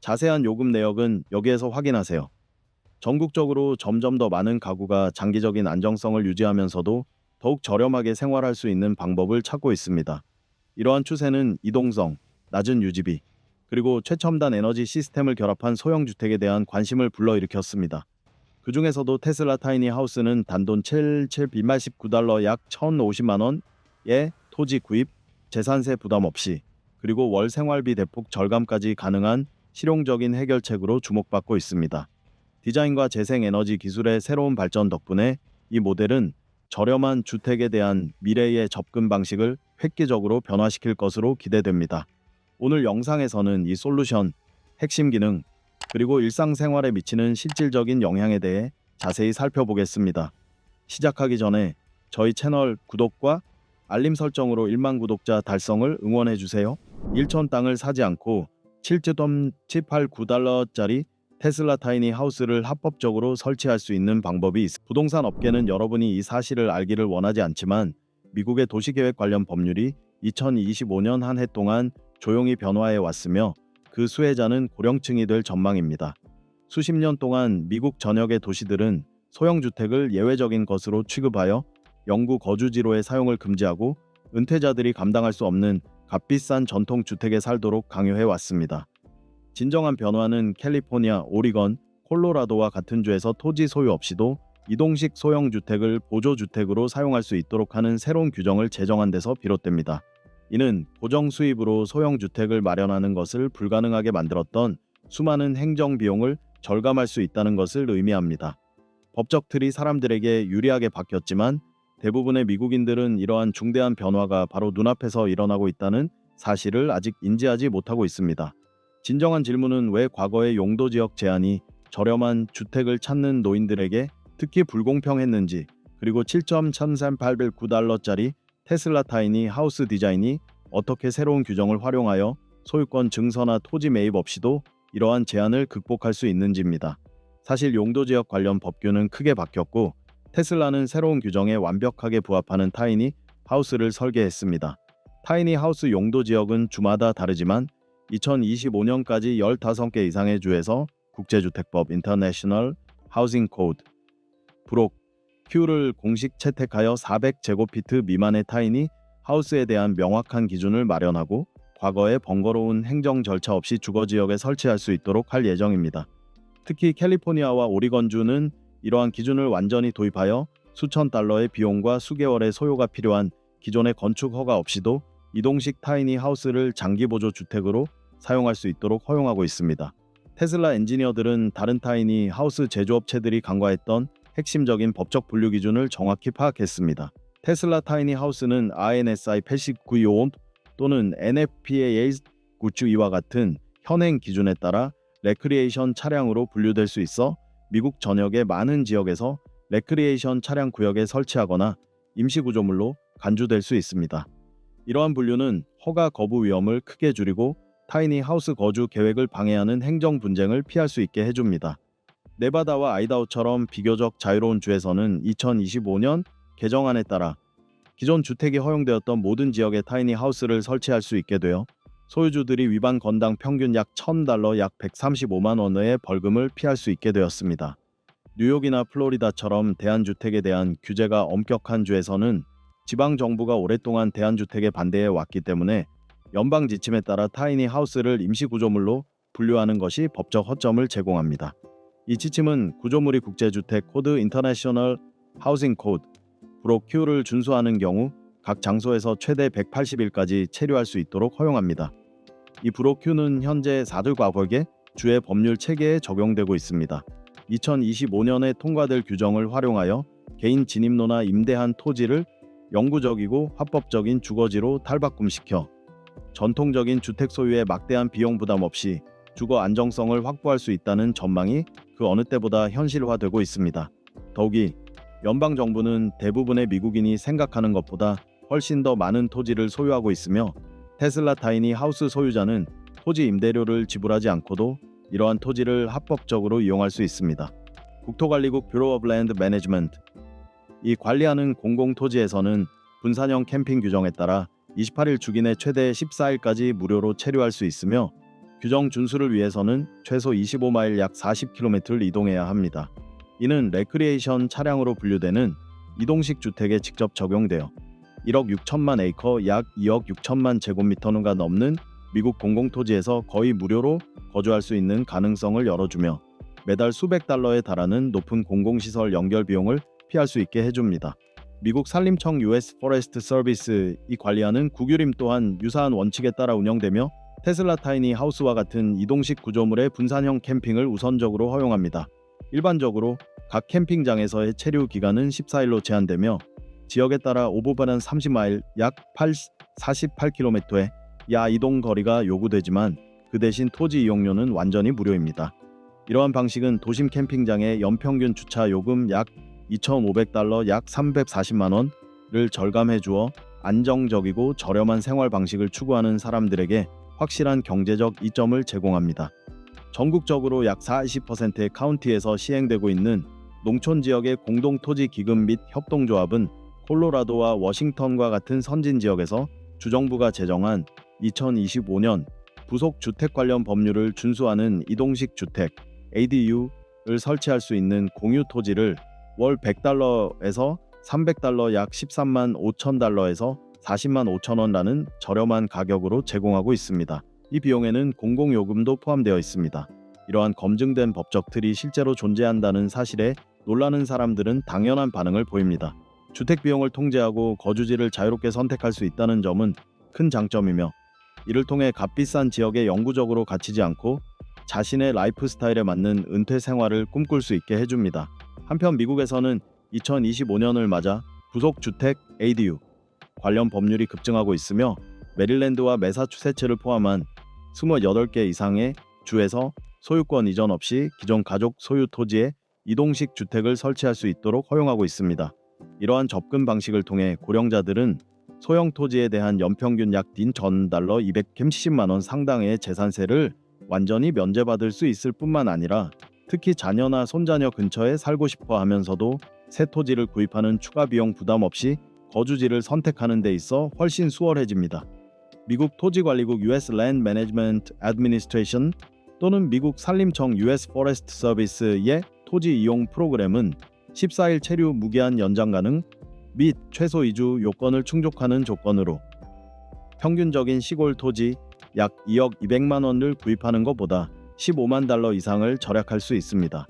자세한 요금 내역은 여기에서 확인하세요. 전국적으로 점점 더 많은 가구가 장기적인 안정성을 유지하면서도 더욱 저렴하게 생활할 수 있는 방법을 찾고 있습니다. 이러한 추세는 이동성, 낮은 유지비, 그리고 최첨단 에너지 시스템을 결합한 소형 주택에 대한 관심을 불러일으켰습니다. 그 중에서도 테슬라 타이니 하우스는 단돈 289달러 약 1,050만 원의 토지 구입, 재산세 부담 없이, 그리고 월 생활비 대폭 절감까지 가능한 실용적인 해결책으로 주목받고 있습니다. 디자인과 재생에너지 기술의 새로운 발전 덕분에 이 모델은 저렴한 주택에 대한 미래의 접근 방식을 획기적으로 변화시킬 것으로 기대됩니다. 오늘 영상에서는 이 솔루션, 핵심 기능, 그리고 일상생활에 미치는 실질적인 영향에 대해 자세히 살펴보겠습니다. 시작하기 전에 저희 채널 구독과 알림 설정으로 1만 구독자 달성을 응원해주세요. 1촌 땅을 사지 않고 7.789달러짜리 테슬라 타이니 하우스를 합법적으로 설치할 수 있는 방법이 있습니다. 부동산 업계는 여러분이 이 사실을 알기를 원하지 않지만 미국의 도시계획 관련 법률이 2025년 한 해 동안 조용히 변화해 왔으며 그 수혜자는 고령층이 될 전망입니다. 수십 년 동안 미국 전역의 도시들은 소형주택을 예외적인 것으로 취급하여 영구 거주지로의 사용을 금지하고 은퇴자들이 감당할 수 없는 값비싼 전통주택에 살도록 강요해 왔습니다. 진정한 변화는 캘리포니아, 오리건, 콜로라도와 같은 주에서 토지 소유 없이도 이동식 소형주택을 보조주택으로 사용할 수 있도록 하는 새로운 규정을 제정한 데서 비롯됩니다. 이는 고정 수입으로 소형주택을 마련하는 것을 불가능하게 만들었던 수많은 행정비용을 절감할 수 있다는 것을 의미합니다. 법적 틀이 사람들에게 유리하게 바뀌었지만 대부분의 미국인들은 이러한 중대한 변화가 바로 눈앞에서 일어나고 있다는 사실을 아직 인지하지 못하고 있습니다. 진정한 질문은 왜 과거의 용도지역 제한이 저렴한 주택을 찾는 노인들에게 특히 불공평했는지, 그리고 7.1389달러짜리 테슬라 타이니 하우스 디자인이 어떻게 새로운 규정을 활용하여 소유권 증서나 토지 매입 없이도 이러한 제한을 극복할 수 있는지입니다. 사실 용도지역 관련 법규는 크게 바뀌었고 테슬라는 새로운 규정에 완벽하게 부합하는 타이니 하우스를 설계했습니다. 타이니 하우스 용도지역은 주마다 다르지만 2025년까지 15개 이상의 주에서 국제주택법 인터내셔널 하우징 코드 브록 Q를 공식 채택하여 400제곱피트 미만의 타이니 하우스에 대한 명확한 기준을 마련하고 과거의 번거로운 행정 절차 없이 주거지역에 설치할 수 있도록 할 예정입니다. 특히 캘리포니아와 오리건주는 이러한 기준을 완전히 도입하여 수천 달러의 비용과 수개월의 소요가 필요한 기존의 건축 허가 없이도 이동식 타이니 하우스를 장기보조 주택으로 사용할 수 있도록 허용하고 있습니다. 테슬라 엔지니어들은 다른 타이니 하우스 제조업체들이 간과했던 핵심적인 법적 분류 기준을 정확히 파악했습니다. 테슬라 타이니 하우스는 RNSI 8925 또는 NFPA 992와 같은 현행 기준에 따라 레크리에이션 차량으로 분류될 수 있어 미국 전역의 많은 지역에서 레크리에이션 차량 구역에 설치하거나 임시구조물로 간주될 수 있습니다. 이러한 분류는 허가 거부 위험을 크게 줄이고 타이니 하우스 거주 계획을 방해하는 행정 분쟁을 피할 수 있게 해줍니다. 네바다와 아이다호처럼 비교적 자유로운 주에서는 2025년 개정안에 따라 기존 주택이 허용되었던 모든 지역에 타이니 하우스를 설치할 수 있게 되어 소유주들이 위반 건당 평균 약 $1,000 약 135만 원의 벌금을 피할 수 있게 되었습니다. 뉴욕이나 플로리다처럼 대안주택에 대한 규제가 엄격한 주에서는 지방정부가 오랫동안 대안주택에 반대해 왔기 때문에 연방 지침에 따라 타이니 하우스를 임시구조물로 분류하는 것이 법적 허점을 제공합니다. 이 지침은 구조물이 국제주택 코드 인터내셔널 하우징 코드 브록 Q를 준수하는 경우 각 장소에서 최대 180일까지 체류할 수 있도록 허용합니다. 이 브록 Q는 현재 4개국의 주의 법률 체계에 적용되고 있습니다. 2025년에 통과될 규정을 활용하여 개인 진입로나 임대한 토지를 영구적이고 합법적인 주거지로 탈바꿈시켜 전통적인 주택 소유에 막대한 비용 부담 없이 주거 안정성을 확보할 수 있다는 전망이 그 어느 때보다 현실화되고 있습니다. 더욱이 연방정부는 대부분의 미국인이 생각하는 것보다 훨씬 더 많은 토지를 소유하고 있으며 테슬라 타이니 하우스 소유자는 토지 임대료를 지불하지 않고도 이러한 토지를 합법적으로 이용할 수 있습니다. 국토관리국 뷰로 오브 랜드 매니지먼트 이 관리하는 공공토지에서는 분산형 캠핑 규정에 따라 28일 주기 내 최대 14일까지 무료로 체류할 수 있으며 규정 준수를 위해서는 최소 25마일 약 40km를 이동해야 합니다. 이는 레크리에이션 차량으로 분류되는 이동식 주택에 직접 적용되어 1억 6천만 에이커 약 2억 6천만 제곱미터가 넘는 미국 공공토지에서 거의 무료로 거주할 수 있는 가능성을 열어주며 매달 수백 달러에 달하는 높은 공공시설 연결 비용을 피할 수 있게 해줍니다. 미국 산림청 US Forest Service이 관리하는 국유림 또한 유사한 원칙에 따라 운영되며 테슬라 타이니 하우스와 같은 이동식 구조물의 분산형 캠핑을 우선적으로 허용합니다. 일반적으로 각 캠핑장에서의 체류 기간은 14일로 제한되며 지역에 따라 오버바는 30마일 약 48km의 야 이동 거리가 요구되지만 그 대신 토지 이용료는 완전히 무료입니다. 이러한 방식은 도심 캠핑장의 연평균 주차 요금 약 2,500달러 약 340만 원을 절감해 주어 안정적이고 저렴한 생활 방식을 추구하는 사람들에게 확실한 경제적 이점을 제공합니다. 전국적으로 약 40%의 카운티에서 시행되고 있는 농촌 지역의 공동토지 기금 및 협동조합은 콜로라도와 워싱턴과 같은 선진 지역에서 주정부가 제정한 2025년 부속 주택 관련 법률을 준수하는 이동식 주택 ADU를 설치할 수 있는 공유 토지를 월 100달러에서 300달러 약 13만 5천 달러에서 40만 5천 원라는 저렴한 가격으로 제공하고 있습니다. 이 비용에는 공공요금도 포함되어 있습니다. 이러한 검증된 법적 틀이 실제로 존재한다는 사실에 놀라는 사람들은 당연한 반응을 보입니다. 주택 비용을 통제하고 거주지를 자유롭게 선택할 수 있다는 점은 큰 장점이며 이를 통해 값비싼 지역에 영구적으로 갇히지 않고 자신의 라이프 스타일에 맞는 은퇴 생활을 꿈꿀 수 있게 해줍니다. 한편 미국에서는 2025년을 맞아 부속주택 ADU 관련 법률이 급증하고 있으며 메릴랜드와 매사추세츠를 포함한 28개 이상의 주에서 소유권 이전 없이 기존 가족 소유 토지에 이동식 주택을 설치할 수 있도록 허용하고 있습니다. 이러한 접근 방식을 통해 고령자들은 소형 토지에 대한 연평균 약 전 달러 270만 원 상당의 재산세를 완전히 면제받을 수 있을 뿐만 아니라 특히 자녀나 손자녀 근처에 살고 싶어 하면서도 새 토지를 구입하는 추가 비용 부담 없이 거주지를 선택하는 데 있어 훨씬 수월해집니다. 미국 토지관리국 US Land Management Administration 또는 미국 산림청 US Forest Service의 토지 이용 프로그램은 14일 체류 무기한 연장 가능 및 최소 이주 요건을 충족하는 조건으로 평균적인 시골 토지 약 2억 200만 원을 구입하는 것보다 15만 달러 이상을 절약할 수 있습니다.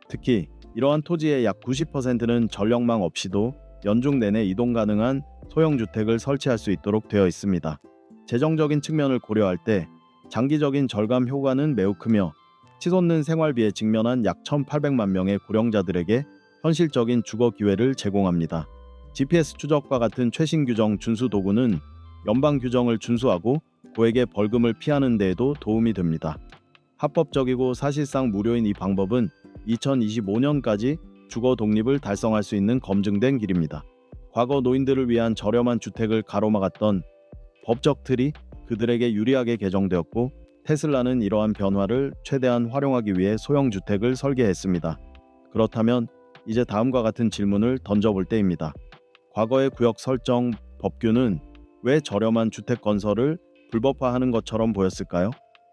특히 이러한 토지의 약 90%는 전력망 없이도 연중 내내 이동 가능한 소형 주택을 설치할 수 있도록 되어 있습니다. 재정적인 측면을 고려할 때 장기적인 절감 효과는 매우 크며 치솟는 생활비에 직면한 약 1,800만 명의 고령자들에게 현실적인 주거 기회를 제공합니다. GPS 추적과 같은 최신 규정 준수 도구는 연방 규정을 준수하고 고액의 벌금을 피하는 데에도 도움이 됩니다. 합법적이고 사실상 무료인 이 방법은 2025년까지 주거 독립을 달성할 수 있는 검증된 길입니다. 과거 노인들을 위한 저렴한 주택을 가로막았던 법적 틀이 그들에게 유리하게 개정되었고 테슬라는 이러한 변화를 최대한 활용하기 위해 소형 주택을 설계했습니다. 그렇다면 이제 다음과 같은 질문을 던져볼 때입니다. 과거의 구역 설정 법규는 왜 저렴한 주택 건설을 불법화하는 것처럼 보였을까요?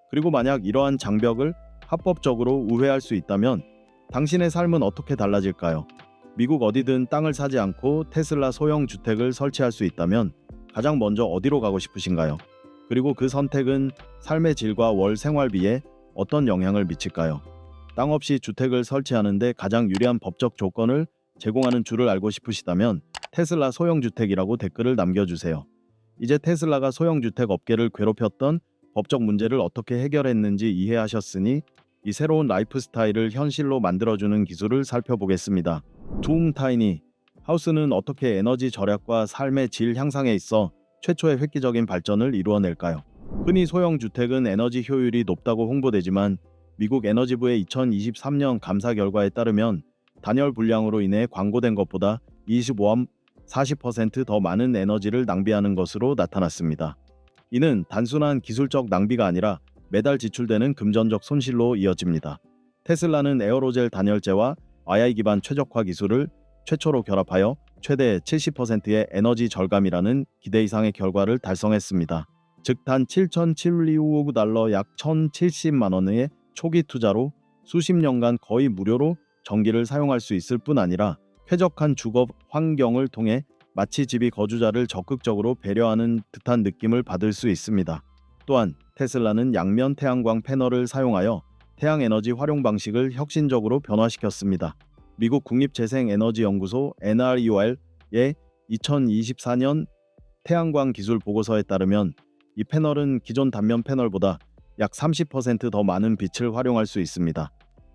그리고 만약 이러한 장벽을 합법적으로 우회할 수 있다면 당신의 삶은 어떻게 달라질까요? 미국 어디든 땅을 사지 않고 테슬라 소형 주택을 설치할 수 있다면 가장 먼저 어디로 가고 싶으신가요? 그리고 그 선택은 삶의 질과 월 생활비에 어떤 영향을 미칠까요? 땅 없이 주택을 설치하는데 가장 유리한 법적 조건을 제공하는 주를 알고 싶으시다면 테슬라 소형 주택이라고 댓글을 남겨주세요. 이제 테슬라가 소형 주택 업계를 괴롭혔던 법적 문제를 어떻게 해결했는지 이해하셨으니 이 새로운 라이프 스타일을 현실로 만들어주는 기술을 살펴보겠습니다. 둠 타이니 하우스는 어떻게 에너지 절약과 삶의 질 향상에 있어 최초의 획기적인 발전을 이루어낼까요? 흔히 소형 주택은 에너지 효율이 높다고 홍보되지만 미국 에너지부의 2023년 감사 결과에 따르면 단열 불량으로 인해 광고된 것보다 40% 더 많은 에너지를 낭비하는 것으로 나타났습니다. 이는 단순한 기술적 낭비가 아니라 매달 지출되는 금전적 손실로 이어집니다. 테슬라는 에어로젤 단열재와 AI 기반 최적화 기술을 최초로 결합하여 최대 70%의 에너지 절감이라는 기대 이상의 결과를 달성했습니다. 즉 단 7,725달러 약 1,070만 원의 초기 투자로 수십 년간 거의 무료로 전기를 사용할 수 있을 뿐 아니라 쾌적한 주거 환경을 통해 마치 집이 거주자를 적극적으로 배려하는 듯한 느낌을 받을 수 있습니다. 또한 테슬라는 양면 태양광 패널을 사용하여 태양 에너지 활용 방식을 혁신적으로 변화시켰습니다. 미국 국립재생에너지연구소 NREOL의 2024년 태양광 기술 보고서에 따르면 이 패널은 기존 단면 패널보다 약 30% 더 많은 빛을 활용할 수 있습니다.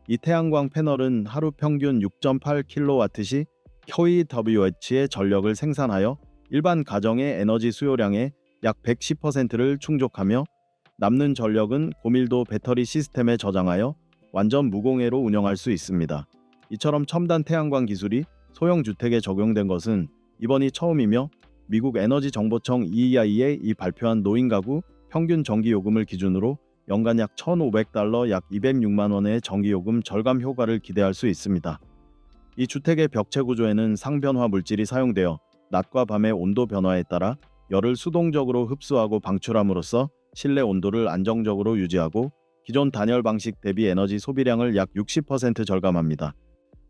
이 태양광 패널은 하루 평균 6.8kW kWh의 전력을 생산하여 일반 가정의 에너지 수요량의 약 110%를 충족하며 남는 전력은 고밀도 배터리 시스템에 저장하여 완전 무공해로 운영할 수 있습니다. 이처럼 첨단 태양광 기술이 소형 주택에 적용된 것은 이번이 처음이며 미국 에너지정보청 EEI에 이 발표한 노인 가구 평균 전기요금을 기준으로 연간 약 1,500달러 약 206만 원의 전기요금 절감 효과를 기대할 수 있습니다. 이 주택의 벽체 구조에는 상변화 물질이 사용되어 낮과 밤의 온도 변화에 따라 열을 수동적으로 흡수하고 방출함으로써 실내 온도를 안정적으로 유지하고 기존 단열 방식 대비 에너지 소비량을 약 60% 절감합니다.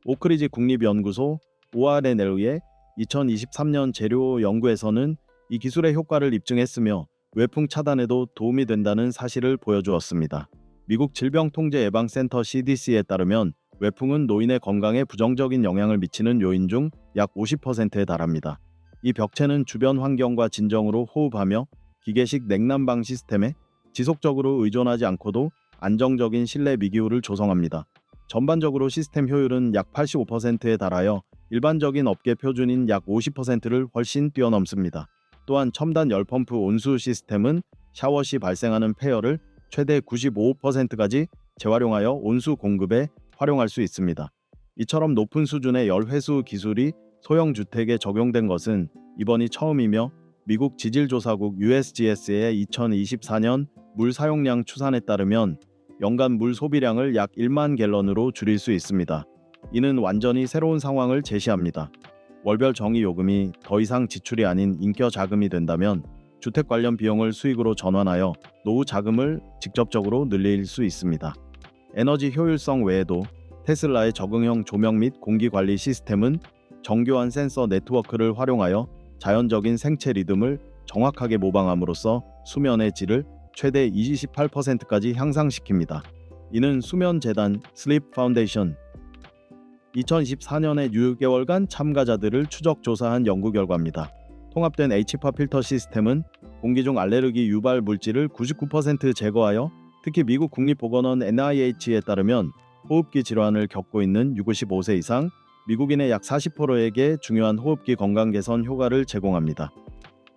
오크리지 국립연구소 ORNL의 2023년 재료 연구에서는 이 기술의 효과를 입증했으며 외풍 차단에도 도움이 된다는 사실을 보여주었습니다. 미국 질병통제예방센터 CDC에 따르면 외풍은 노인의 건강에 부정적인 영향을 미치는 요인 중 약 50%에 달합니다. 이 벽체는 주변 환경과 진정으로 호흡하며 기계식 냉난방 시스템에 지속적으로 의존하지 않고도 안정적인 실내 미기후를 조성합니다. 전반적으로 시스템 효율은 약 85%에 달하여 일반적인 업계 표준인 약 50%를 훨씬 뛰어넘습니다. 또한 첨단 열펌프 온수 시스템은 샤워 시 발생하는 폐열을 최대 95%까지 재활용하여 온수 공급에 활용할 수 있습니다. 이처럼 높은 수준의 열회수 기술이 소형 주택에 적용된 것은 이번이 처음이며 미국 지질조사국 USGS의 2024년 물 사용량 추산에 따르면 연간 물 소비량을 약 1만 갤런으로 줄일 수 있습니다. 이는 완전히 새로운 상황을 제시합니다. 월별 정의요금이 더 이상 지출이 아닌 인겨 자금이 된다면 주택 관련 비용을 수익으로 전환하여 노후 자금을 직접적으로 늘릴 수 있습니다. 에너지 효율성 외에도 테슬라의 적응형 조명 및 공기 관리 시스템은 정교한 센서 네트워크를 활용하여 자연적인 생체 리듬을 정확하게 모방함으로써 수면의 질을 최대 28%까지 향상시킵니다. 이는 수면 재단 Sleep Foundation 2024년에 6개월간 참가자들을 추적 조사한 연구 결과입니다. 통합된 H파 필터 시스템은 공기 중 알레르기 유발 물질을 99% 제거하여 특히 미국 국립보건원 NIH에 따르면 호흡기 질환을 겪고 있는 65세 이상 미국인의 약 40%에게 중요한 호흡기 건강 개선 효과를 제공합니다.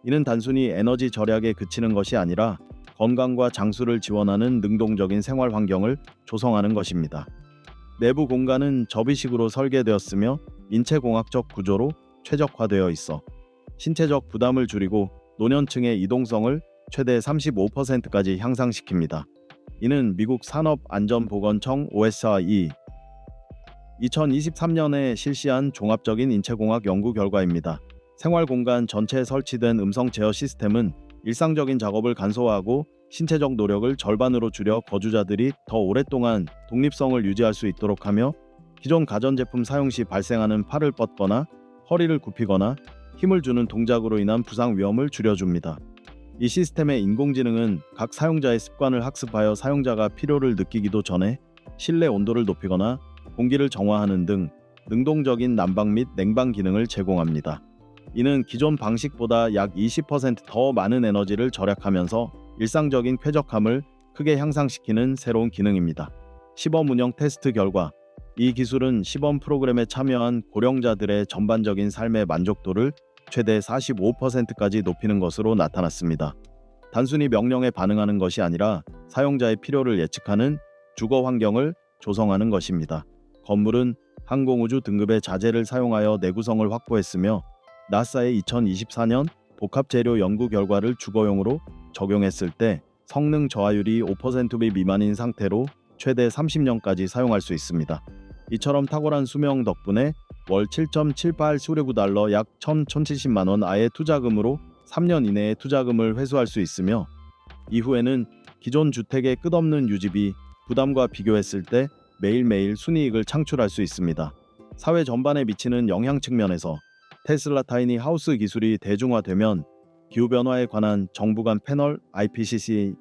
이는 단순히 에너지 절약에 그치는 것이 아니라 건강과 장수를 지원하는 능동적인 생활 환경을 조성하는 것입니다. 내부 공간은 접이식으로 설계되었으며 인체공학적 구조로 최적화되어 있어 신체적 부담을 줄이고 노년층의 이동성을 최대 35%까지 향상시킵니다. 이는 미국 산업안전보건청 OSRE 2023년에 실시한 종합적인 인체공학 연구 결과입니다. 생활공간 전체에 설치된 음성 제어 시스템은 일상적인 작업을 간소화하고 신체적 노력을 절반으로 줄여 거주자들이 더 오랫동안 독립성을 유지할 수 있도록 하며 기존 가전제품 사용 시 발생하는 팔을 뻗거나 허리를 굽히거나 힘을 주는 동작으로 인한 부상 위험을 줄여줍니다. 이 시스템의 인공지능은 각 사용자의 습관을 학습하여 사용자가 필요를 느끼기도 전에 실내 온도를 높이거나 공기를 정화하는 등 능동적인 난방 및 냉방 기능을 제공합니다. 이는 기존 방식보다 약 20% 더 많은 에너지를 절약하면서 일상적인 쾌적함을 크게 향상시키는 새로운 기능입니다. 시범 운영 테스트 결과 이 기술은 시범 프로그램에 참여한 고령자들의 전반적인 삶의 만족도를 최대 45%까지 높이는 것으로 나타났습니다. 단순히 명령에 반응하는 것이 아니라 사용자의 필요를 예측하는 주거 환경을 조성하는 것입니다. 건물은 항공우주 등급의 자재를 사용하여 내구성을 확보했으며 나사의 2024년 복합재료 연구 결과를 주거용으로 적용했을 때 성능 저하율이 5% 미만인 상태로 최대 30년까지 사용할 수 있습니다. 이처럼 탁월한 수명 덕분에 월 7.78수레구달러 약 1,070만 원 아의 투자금으로 3년 이내에 투자금을 회수할 수 있으며 이후에는 기존 주택의 끝없는 유지비 부담과 비교했을 때 매일매일 순이익을 창출할 수 있습니다. 사회 전반에 미치는 영향 측면에서 테슬라 타이니 하우스 기술이 대중화되면 기후변화에 관한 정부 간 패널 IPCC의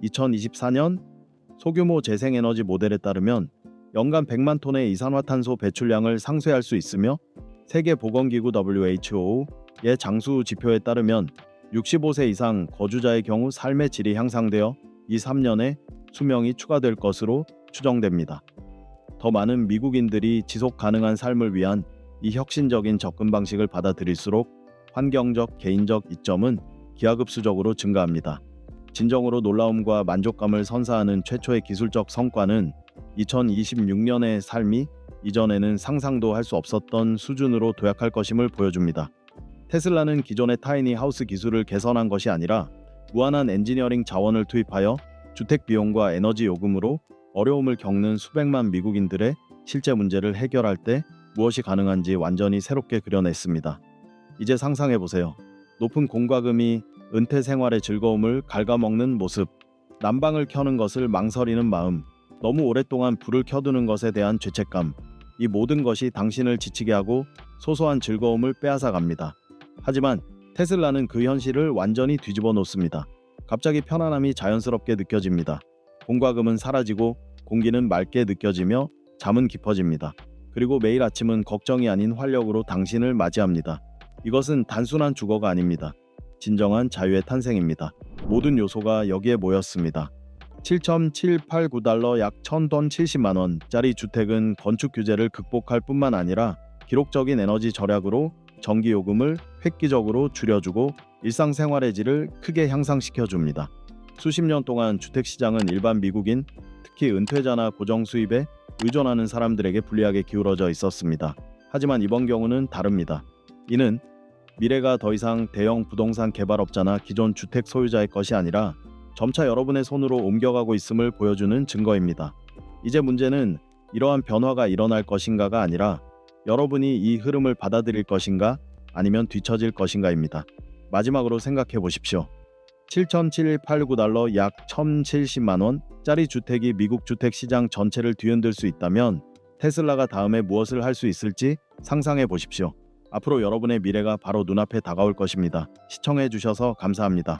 2024년 소규모 재생에너지 모델에 따르면 연간 100만 톤의 이산화탄소 배출량을 상쇄할 수 있으며 세계보건기구 WHO의 장수 지표에 따르면 65세 이상 거주자의 경우 삶의 질이 향상되어 3년에 수명이 추가될 것으로 추정됩니다. 더 많은 미국인들이 지속 가능한 삶을 위한 이 혁신적인 접근 방식을 받아들일수록 환경적, 개인적 이점은 기하급수적으로 증가합니다. 진정으로 놀라움과 만족감을 선사하는 최초의 기술적 성과는 2026년의 삶이 이전에는 상상도 할 수 없었던 수준으로 도약할 것임을 보여줍니다. 테슬라는 기존의 타이니 하우스 기술을 개선한 것이 아니라 무한한 엔지니어링 자원을 투입하여 주택 비용과 에너지 요금으로 어려움을 겪는 수백만 미국인들의 실제 문제를 해결할 때 무엇이 가능한지 완전히 새롭게 그려냈습니다. 이제 상상해보세요. 높은 공과금이 은퇴 생활의 즐거움을 갉아먹는 모습, 난방을 켜는 것을 망설이는 마음, 너무 오랫동안 불을 켜두는 것에 대한 죄책감, 이 모든 것이 당신을 지치게 하고 소소한 즐거움을 빼앗아갑니다. 하지만 테슬라는 그 현실을 완전히 뒤집어 놓습니다. 갑자기 편안함이 자연스럽게 느껴집니다. 공과금은 사라지고 공기는 맑게 느껴지며 잠은 깊어집니다. 그리고 매일 아침은 걱정이 아닌 활력으로 당신을 맞이합니다. 이것은 단순한 주거가 아닙니다. 진정한 자유의 탄생입니다. 모든 요소가 여기에 모였습니다. 7.789달러 약 1000돈 70만 원짜리 주택은 건축 규제를 극복할 뿐만 아니라 기록적인 에너지 절약으로 전기요금을 획기적으로 줄여주고 일상생활의 질을 크게 향상시켜 줍니다. 수십 년 동안 주택시장은 일반 미국인, 특히 은퇴자나 고정 수입에 의존하는 사람들에게 불리하게 기울어져 있었습니다. 하지만 이번 경우는 다릅니다. 이는 미래가 더 이상 대형 부동산 개발업자나 기존 주택 소유자의 것이 아니라 점차 여러분의 손으로 옮겨가고 있음을 보여주는 증거입니다. 이제 문제는 이러한 변화가 일어날 것인가가 아니라 여러분이 이 흐름을 받아들일 것인가 아니면 뒤처질 것인가입니다. 마지막으로 생각해 보십시오. 7,789달러 약 1,070만 원짜리 주택이 미국 주택 시장 전체를 뒤흔들 수 있다면 테슬라가 다음에 무엇을 할 수 있을지 상상해 보십시오. 앞으로 여러분의 미래가 바로 눈앞에 다가올 것입니다. 시청해 주셔서 감사합니다.